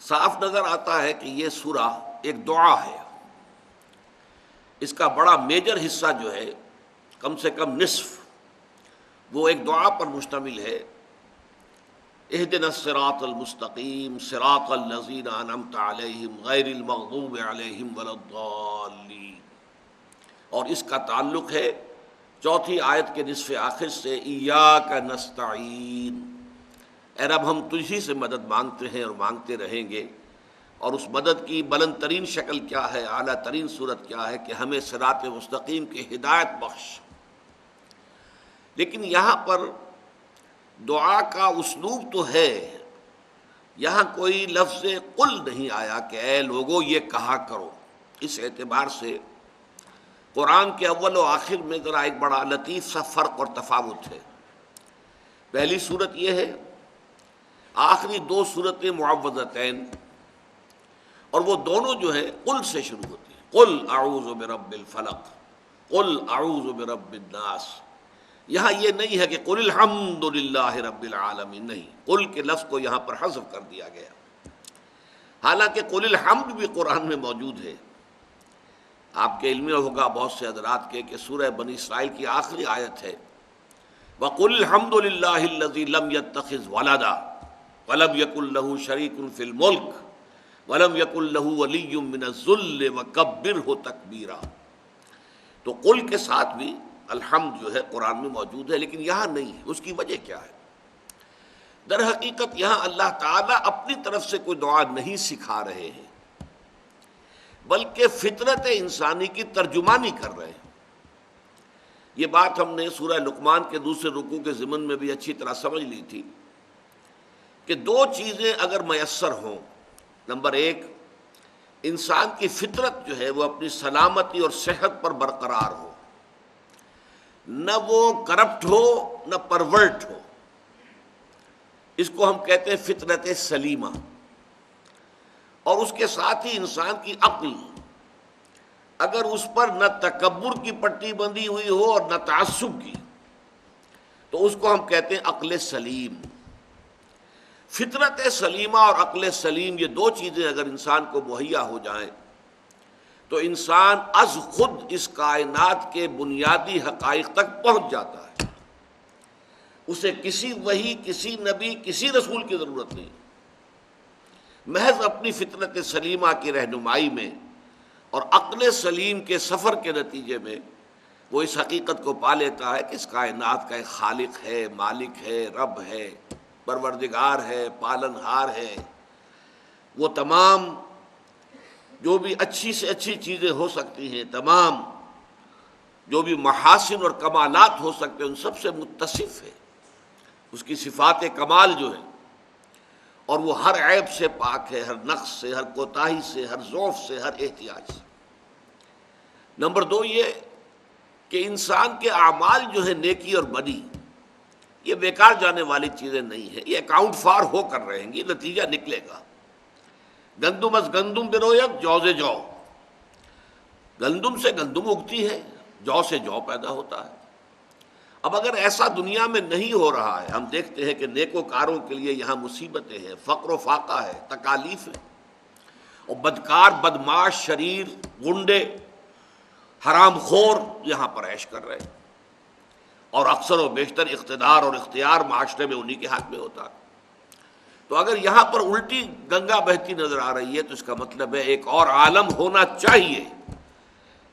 صاف نظر آتا ہے کہ یہ سورہ ایک دعا ہے. اس کا بڑا میجر حصہ جو ہے، کم سے کم نصف، وہ ایک دعا پر مشتمل ہے. اہدنا الصراط المستقیم صراط الذین انعمت علیہم غیر المغضوب علیہم ولا الضالین. اور اس کا تعلق ہے چوتھی آیت کے نصف آخر سے، ایاک نستعین، اے رب ہم تجھی سے مدد مانگتے ہیں اور مانگتے رہیں گے. اور اس مدد کی بلند ترین شکل کیا ہے، اعلیٰ ترین صورت کیا ہے کہ ہمیں صراط مستقیم کی ہدایت بخش. لیکن یہاں پر دعا کا اسلوب تو ہے، یہاں کوئی لفظ قل نہیں آیا کہ اے لوگو یہ کہا کرو. اس اعتبار سے قرآن کے اول و آخر میں ذرا ایک بڑا لطیف سا فرق اور تفاوت ہے. پہلی صورت یہ ہے، آخری دو صورتیں معوذتین، اور وہ دونوں جو ہیں قل سے شروع ہوتی ہیں. قل اعوذ برب الفلق، قل اعوذ برب الناس. یہاں یہ نہیں ہے کہ قل الحمد للہ رب العالمین، نہیں، قل کے لفظ کو یہاں پر حذف کر دیا گیا. حالانکہ قل الحمد بھی قرآن میں موجود ہے. آپ کے علم میں ہوگا بہت سے حضرات کے کہ سورہ بنی اسرائیل کی آخری آیت ہے، وَقُلِ الْحَمْدُ لِلَّهِ الَّذِي لَمْ يَتَّخِذْ وَلَدًا وَلَمْ يَكُنْ لَهُ شَرِيكٌ فِي الْمُلْكِ وَلَمْ يَكُنْ لَهُ وَلِيٌّ مِّنَ الذُّلِّ وَكَبِّرْهُ تَكْبِيرًا. تو قل کے ساتھ بھی الحمد جو ہے قرآن میں موجود ہے، لیکن یہاں نہیں ہے. اس کی وجہ کیا ہے؟ در حقیقت یہاں اللہ تعالیٰ اپنی طرف سے کوئی دعا نہیں سکھا رہے ہیں، بلکہ فطرت انسانی کی ترجمانی کر رہے ہیں. یہ بات ہم نے سورہ لقمان کے دوسرے رکوع کے ضمن میں بھی اچھی طرح سمجھ لی تھی کہ دو چیزیں اگر میسر ہوں، نمبر ایک، انسان کی فطرت جو ہے وہ اپنی سلامتی اور صحت پر برقرار ہو، نہ وہ کرپٹ ہو نہ پرورٹ ہو. اس کو ہم کہتے ہیں فطرت سلیمہ. اور اس کے ساتھ ہی انسان کی عقل، اگر اس پر نہ تکبر کی پٹی بندھی ہوئی ہو اور نہ تعصب کی، تو اس کو ہم کہتے ہیں عقل سلیم. فطرت سلیمہ اور عقل سلیم، یہ دو چیزیں اگر انسان کو مہیا ہو جائیں تو انسان از خود اس کائنات کے بنیادی حقائق تک پہنچ جاتا ہے. اسے کسی وحی، کسی نبی، کسی رسول کی ضرورت نہیں. محض اپنی فطرت سلیمہ کی رہنمائی میں اور عقل سلیم کے سفر کے نتیجے میں وہ اس حقیقت کو پا لیتا ہے کہ اس کائنات کا ایک خالق ہے، مالک ہے، رب ہے، پروردگار ہے، پالنہار ہے. وہ تمام جو بھی اچھی سے اچھی چیزیں ہو سکتی ہیں، تمام جو بھی محاسن اور کمالات ہو سکتے ہیں، ان سب سے متصف ہے. اس کی صفات کمال جو ہے، اور وہ ہر عیب سے پاک ہے، ہر نقص سے، ہر کوتاہی سے، ہر ضعف سے، ہر احتیاج سے. نمبر دو یہ کہ انسان کے اعمال جو ہے نیکی اور بدی، یہ بیکار جانے والی چیزیں نہیں ہیں، یہ اکاؤنٹ فار ہو کر رہیں گی، نتیجہ نکلے گا. گندم از گندم برویت جو سے جو، گندم سے گندم اگتی ہے، جو سے جو پیدا ہوتا ہے. اب اگر ایسا دنیا میں نہیں ہو رہا ہے، ہم دیکھتے ہیں کہ نیکوکاروں کے لیے یہاں مصیبتیں ہیں، فقر و فاقہ ہے، تکالیف ہے، اور بدکار، بدماش، شریر، غنڈے، حرام خور یہاں پر عیش کر رہے ہیں، اور اکثر و بیشتر اقتدار اور اختیار معاشرے میں انہی کے ہاتھ میں ہوتا ہے. تو اگر یہاں پر الٹی گنگا بہتی نظر آ رہی ہے تو اس کا مطلب ہے ایک اور عالم ہونا چاہیے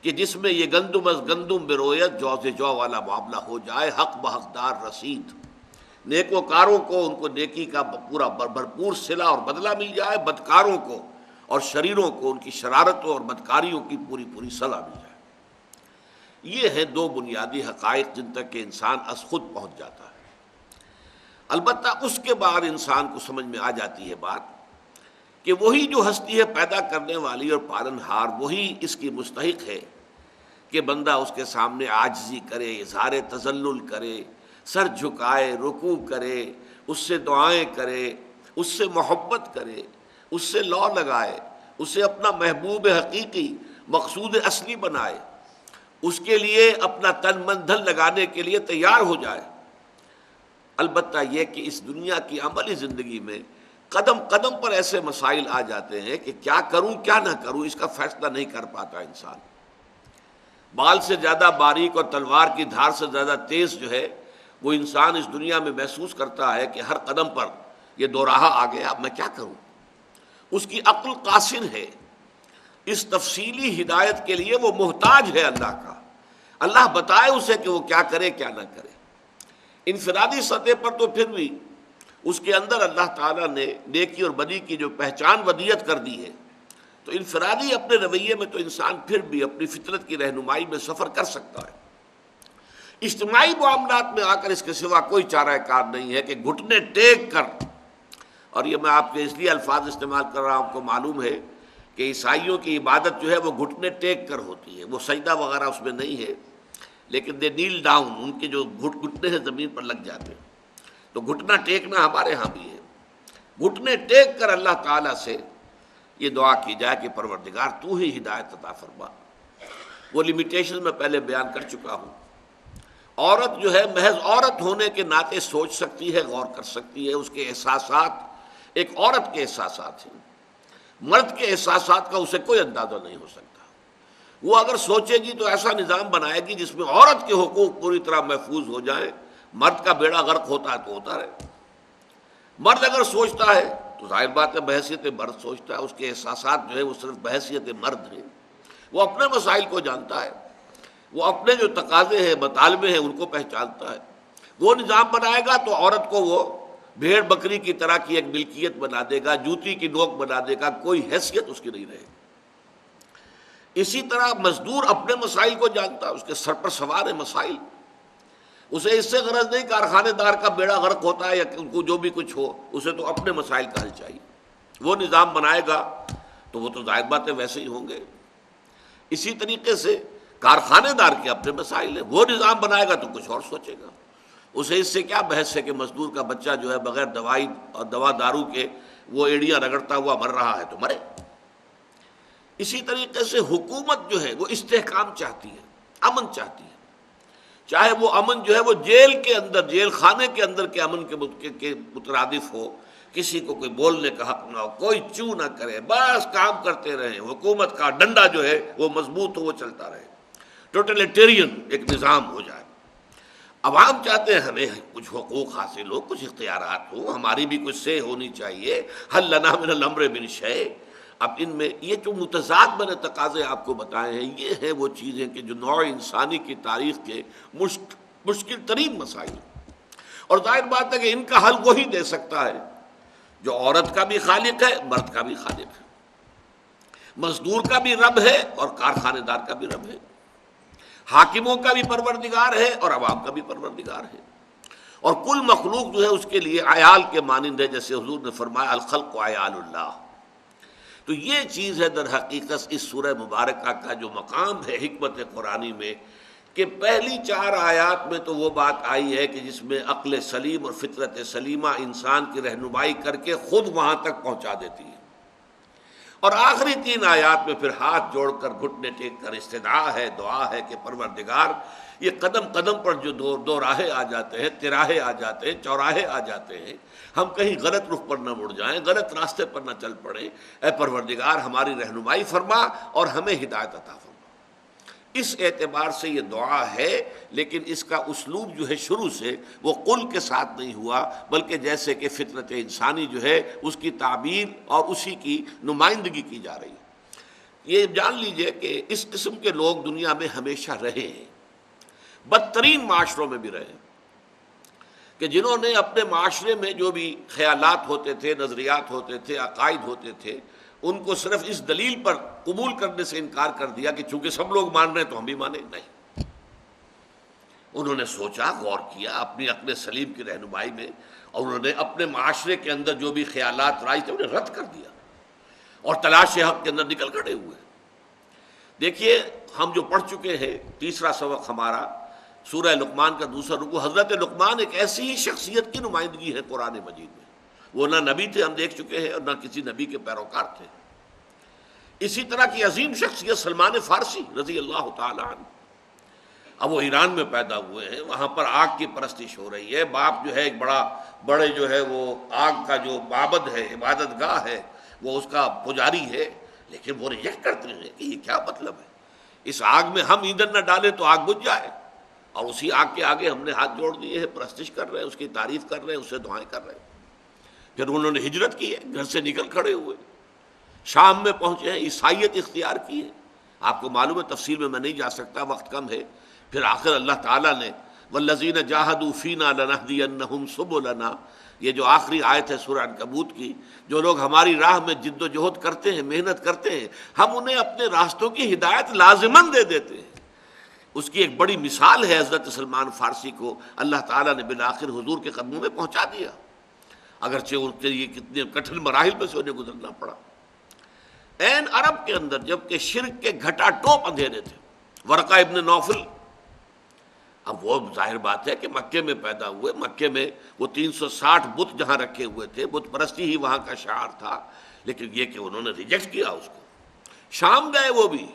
کہ جس میں یہ گندم از گندم برویت جو سے جو والا معاملہ ہو جائے، حق بحقدار رسید. نیکوکاروں کو ان کو نیکی کا پورا بھرپور صلہ اور بدلہ مل جائے، بدکاروں کو اور شریروں کو ان کی شرارتوں اور بدکاریوں کی پوری پوری سزا مل جائے. یہ ہیں دو بنیادی حقائق جن تک کہ انسان از خود پہنچ جاتا ہے. البتہ اس کے بعد انسان کو سمجھ میں آ جاتی ہے بات کہ وہی جو ہستی ہے پیدا کرنے والی اور پالنہار، وہی اس کی مستحق ہے کہ بندہ اس کے سامنے عاجزی کرے، اظہار تذلل کرے، سر جھکائے، رکوع کرے، اس سے دعائیں کرے، اس سے محبت کرے، اس سے لو لگائے، اسے اپنا محبوب حقیقی، مقصود اصلی بنائے، اس کے لیے اپنا تن من دھن لگانے کے لیے تیار ہو جائے. البتہ یہ کہ اس دنیا کی عملی زندگی میں قدم قدم پر ایسے مسائل آ جاتے ہیں کہ کیا کروں کیا نہ کروں، اس کا فیصلہ نہیں کر پاتا انسان۔ بال سے زیادہ باریک اور تلوار کی دھار سے زیادہ تیز جو ہے وہ انسان اس دنیا میں محسوس کرتا ہے کہ ہر قدم پر یہ دو راہا آ گیا، اب میں کیا کروں۔ اس کی عقل قاصر ہے، اس تفصیلی ہدایت کے لیے وہ محتاج ہے اللہ کا، اللہ بتائے اسے کہ وہ کیا کرے کیا نہ کرے۔ انفرادی سطح پر تو پھر بھی اس کے اندر اللہ تعالیٰ نے نیکی اور بدی کی جو پہچان ودیت کر دی ہے، تو انفرادی اپنے رویے میں تو انسان پھر بھی اپنی فطرت کی رہنمائی میں سفر کر سکتا ہے۔ اجتماعی معاملات میں آ کر اس کے سوا کوئی چارہ کار نہیں ہے کہ گھٹنے ٹیک کر، اور یہ میں آپ کے اس لیے الفاظ استعمال کر رہا ہوں، آپ کو معلوم ہے کہ عیسائیوں کی عبادت جو ہے وہ گھٹنے ٹیک کر ہوتی ہے، وہ سجدہ وغیرہ اس میں نہیں ہے، لیکن دے نیل ڈاؤن، ان کے جو گھٹنے ہیں زمین پر لگ جاتے ہیں۔ تو گھٹنا ٹیکنا ہمارے ہاں بھی ہے، گھٹنے ٹیک کر اللہ تعالیٰ سے یہ دعا کی جائے کہ پروردگار تو ہی ہدایت عطا فرما۔ وہ لمیٹیشن میں پہلے بیان کر چکا ہوں۔ عورت جو ہے محض عورت ہونے کے ناطے سوچ سکتی ہے، غور کر سکتی ہے، اس کے احساسات ایک عورت کے احساسات ہیں، مرد کے احساسات کا اسے کوئی اندازہ نہیں ہو سکتا۔ وہ اگر سوچے گی تو ایسا نظام بنائے گی جس میں عورت کے حقوق پوری طرح محفوظ ہو جائیں، مرد کا بیڑا غرق ہوتا ہے تو ہوتا رہے۔ مرد اگر سوچتا ہے تو ظاہر بات ہے بحیثیت مرد سوچتا ہے، اس کے احساسات جو ہے وہ صرف بحیثیت مرد ہیں، وہ اپنے مسائل کو جانتا ہے، وہ اپنے جو تقاضے ہیں مطالبے ہیں ان کو پہچانتا ہے۔ وہ نظام بنائے گا تو عورت کو وہ بھیڑ بکری کی طرح کی ایک ملکیت بنا دے گا، جوتی کی نوک بنا دے گا، کوئی حیثیت اس کی نہیں رہے گی۔ اسی طرح مزدور اپنے مسائل کو جانتا ہے، اس کے سر پر سوار ہے مسائل، اسے اس سے غرض نہیں کارخانے دار کا بیڑا غرق ہوتا ہے یا ان کو جو بھی کچھ ہو، اسے تو اپنے مسائل کا حل چاہیے۔ وہ نظام بنائے گا تو وہ تو ظاہر باتیں ویسے ہی ہوں گے۔ اسی طریقے سے کارخانے دار کے اپنے مسائل ہیں، وہ نظام بنائے گا تو کچھ اور سوچے گا۔ اسے اس سے کیا بحث ہے کہ مزدور کا بچہ جو ہے بغیر دوائی اور دوا دارو کے وہ ایڑیاں رگڑتا ہوا مر رہا ہے تو مرے۔ اسی طریقے سے حکومت جو ہے وہ استحکام چاہتی ہے، امن چاہتی ہے، چاہے وہ امن جو ہے وہ جیل کے اندر، جیل خانے کے اندر کے امن کے مترادف ہو، کسی کو کوئی بولنے کا حق نہ ہو، کوئی چو نہ کرے، بس کام کرتے رہیں، حکومت کا ڈنڈا جو ہے وہ مضبوط ہو، وہ چلتا رہے، ٹوٹلیٹیرین ایک نظام ہو جائے۔ عوام چاہتے ہیں ہمیں کچھ حقوق حاصل ہو، کچھ اختیارات ہو، ہماری بھی کچھ سے ہونی چاہیے، حل لنا من الامر من شیء۔ اب ان میں یہ جو متضاد میں نے تقاضے آپ کو بتائے ہیں، یہ ہیں وہ چیزیں کہ جو نوع انسانی کی تاریخ کے مشکل ترین مسائل، اور ظاہر بات ہے کہ ان کا حل وہی دے سکتا ہے جو عورت کا بھی خالق ہے، مرد کا بھی خالق ہے، مزدور کا بھی رب ہے اور کارخانے دار کا بھی رب ہے، حاکموں کا بھی پروردگار ہے اور عوام کا بھی پروردگار ہے، اور کل مخلوق جو ہے اس کے لیے عیال کے مانند ہے، جیسے حضور نے فرمایا الخلق عیال اللہ۔ تو یہ چیز ہے در حقیقت اس سورہ مبارکہ کا جو مقام ہے حکمت قرآنی میں، کہ پہلی 4 آیات میں تو وہ بات آئی ہے کہ جس میں عقل سلیم اور فطرت سلیمہ انسان کی رہنمائی کر کے خود وہاں تک پہنچا دیتی ہے، اور آخری 3 آیات میں پھر ہاتھ جوڑ کر گھٹنے ٹیک کر استدعا ہے، دعا ہے کہ پروردگار یہ قدم قدم پر جو دو راہیں آ جاتے ہیں، تراہے آ جاتے ہیں، چوراہے آ جاتے ہیں، ہم کہیں غلط رخ پر نہ مڑ جائیں، غلط راستے پر نہ چل پڑیں، اے پروردگار ہماری رہنمائی فرما اور ہمیں ہدایت عطا فرما۔ اس اعتبار سے یہ دعا ہے، لیکن اس کا اسلوب جو ہے شروع سے وہ قل کے ساتھ نہیں ہوا، بلکہ جیسے کہ فطرت انسانی جو ہے اس کی تعبیر اور اسی کی نمائندگی کی جا رہی ہے۔ یہ جان لیجئے کہ اس قسم کے لوگ دنیا میں ہمیشہ رہے ہیں، بدترین معاشروں میں بھی رہے، کہ جنہوں نے اپنے معاشرے میں جو بھی خیالات ہوتے تھے، نظریات ہوتے تھے، عقائد ہوتے تھے، ان کو صرف اس دلیل پر قبول کرنے سے انکار کر دیا کہ چونکہ سب لوگ مان رہے ہیں تو ہم بھی مانیں، نہیں۔ انہوں نے سوچا، غور کیا اپنی عقل سلیم کی رہنمائی میں، اور انہوں نے اپنے معاشرے کے اندر جو بھی خیالات رائج تھے انہیں رد کر دیا اور تلاش حق کے اندر نکل کھڑے ہوئے۔ دیکھیے ہم جو پڑھ چکے ہیں، تیسرا سبق ہمارا سورہ لقمان کا دوسرا رکوع، حضرت لقمان ایک ایسی ہی شخصیت کی نمائندگی ہے قرآن مجید میں، وہ نہ نبی تھے ہم دیکھ چکے ہیں اور نہ کسی نبی کے پیروکار تھے۔ اسی طرح کی عظیم شخصیت سلمان فارسی رضی اللہ تعالی عنہ، اب وہ ایران میں پیدا ہوئے ہیں، وہاں پر آگ کی پرستش ہو رہی ہے، باپ جو ہے ایک بڑے جو ہے وہ آگ کا جو معبد ہے، عبادت گاہ ہے، وہ اس کا پجاری ہے، لیکن وہ ریجیکٹ کرتے ہیں کہ یہ کیا مطلب ہے، اس آگ میں ہم ایندھن نہ ڈالیں تو آگ بجھ جائے، اور اسی آگ کے آگے ہم نے ہاتھ جوڑ دیے ہیں، پرستش کر رہے ہیں، اس کی تعریف کر رہے ہیں، اس سے دعائیں کر رہے ہیں۔ پھر انہوں نے ہجرت کی ہے، گھر سے نکل کھڑے ہوئے، شام میں پہنچے ہیں، عیسائیت اختیار کی ہے۔ آپ کو معلوم ہے، تفصیل میں نہیں جا سکتا، وقت کم ہے۔ پھر آخر اللہ تعالیٰ نے والذین جاہدوا فینا لنہدینہم سبلنا، یہ جو آخری آیت ہے سورہ عنکبوت کی، جو لوگ ہماری راہ میں جد و جہد کرتے ہیں، محنت کرتے ہیں، ہم انہیں اپنے راستوں کی ہدایت لازماً دے دیتے ہیں۔ اس کی ایک بڑی مثال ہے حضرت سلمان فارسی کو اللہ تعالیٰ نے بالآخر حضور کے قدموں میں پہنچا دیا، اگرچہ ان کے لیے کتنے کٹھن مراحل میں سے انہیں گزرنا پڑا۔ عین عرب کے اندر جبکہ شرک کے گھٹا ٹوپ اندھیرے تھے، ورقہ ابن نوفل، اب وہ ظاہر بات ہے کہ مکے میں پیدا ہوئے، مکے میں وہ 360 بت جہاں رکھے ہوئے تھے، بت پرستی ہی وہاں کا شعار تھا، لیکن یہ کہ انہوں نے ریجیکٹ کیا اس کو۔ شام گئے وہ بھی،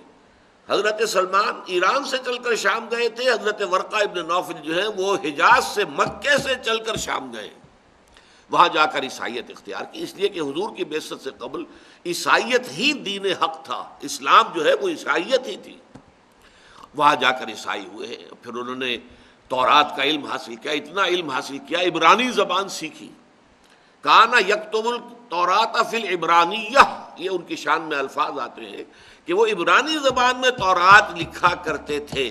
حضرت سلمان ایران سے چل کر شام گئے تھے، حضرت ورقہ ابن نوفل جو ہے وہ حجاز سے مکے سے چل کر شام گئے، وہاں جا کر عیسائیت اختیار کی، اس لیے کہ حضور کی بعثت سے قبل عیسائیت ہی دین حق تھا، اسلام جو ہے وہ عیسائیت ہی تھی۔ وہاں جا کر عیسائی ہوئے ہیں، پھر انہوں نے تورات کا علم حاصل کیا، اتنا علم حاصل کیا، عبرانی زبان سیکھی، کانا یکتب التوراۃ فی العبرانیہ، یہ ان کی شان میں الفاظ آتے ہیں کہ وہ عبرانی زبان میں تورات لکھا کرتے تھے،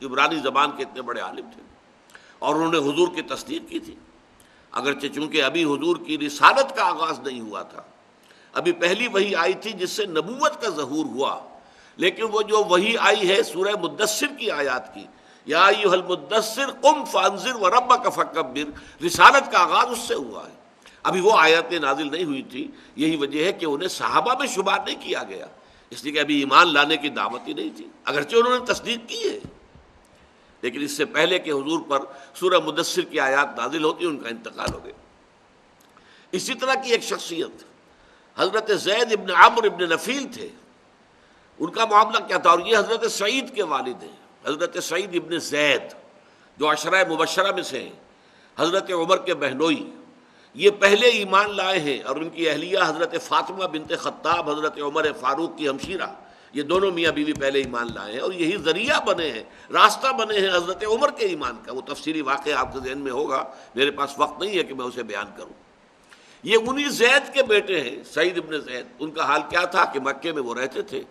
عبرانی زبان کے اتنے بڑے عالم تھے، اور انہوں نے حضور کی تصدیق کی تھی، اگرچہ چونکہ ابھی حضور کی رسالت کا آغاز نہیں ہوا تھا، ابھی پہلی وحی آئی تھی جس سے نبوت کا ظہور ہوا، لیکن وہ جو وحی آئی ہے سورہ مدثر کی آیات کی، یا ایھا المدثر قم فانذر وربک فکبر، رسالت کا آغاز اس سے ہوا ہے، ابھی وہ آیاتیں نازل نہیں ہوئی تھی، یہی وجہ ہے کہ انہیں صحابہ میں شمار نہیں کیا گیا، اس لیے کہ ابھی ایمان لانے کی دعوت ہی نہیں تھی، اگرچہ انہوں نے تصدیق کی ہے، لیکن اس سے پہلے کہ حضور پر سورہ مدثر کی آیات نازل ہوتی ان کا انتقال ہو گیا۔ اسی طرح کی ایک شخصیت حضرت زید ابن عمرو ابن نفیل تھے، ان کا معاملہ کیا تھا، اور یہ حضرت سعید کے والد ہیں، حضرت سعید ابن زید جو عشرہ مبشرہ میں سے ہیں، حضرت عمر کے بہنوئی، یہ پہلے ایمان لائے ہیں، اور ان کی اہلیہ حضرت فاطمہ بنت خطاب حضرت عمر فاروق کی ہمشیرہ، یہ دونوں میاں بیوی پہلے ایمان لائے ہیں، اور یہی ذریعہ بنے ہیں، راستہ بنے ہیں حضرت عمر کے ایمان کا۔ وہ تفصیلی واقعہ آپ کے ذہن میں ہوگا، میرے پاس وقت نہیں ہے کہ میں اسے بیان کروں۔ یہ انہی زید کے بیٹے ہیں، سعید ابن زید۔ ان کا حال کیا تھا کہ مکے میں وہ رہتے تھے،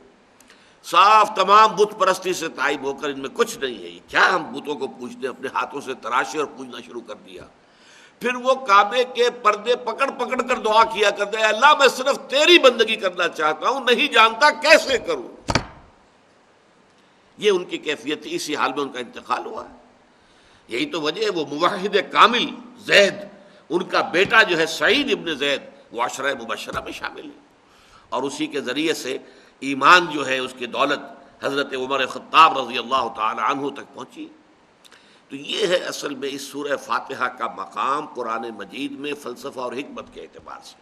صاف تمام بت پرستی سے تائب ہو کر ان میں کچھ نہیں ہے، یہ کیا ہم بتوں کو پوجتے ہیں، اپنے ہاتھوں سے تراشے اور پوجنا شروع کر دیا۔ پھر وہ کعبے کے پردے پکڑ پکڑ کر دعا کیا کرتے ہیں، اللہ میں صرف تیری بندگی کرنا چاہتا ہوں، نہیں جانتا کیسے کروں۔ یہ ان کی کیفیت تھی، اسی حال میں ان کا انتقال ہوا ہے۔ یہی تو وجہ ہے وہ موحد کامل زید، ان کا بیٹا جو ہے سعید ابن زید، وہ عشرہ مبشرہ میں شامل ہے، اور اسی کے ذریعے سے ایمان جو ہے اس کی دولت حضرت عمر خطاب رضی اللہ تعالی عنہ تک پہنچی۔ تو یہ ہے اصل میں اس سورہ فاتحہ کا مقام قرآن مجید میں فلسفہ اور حکمت کے اعتبار سے۔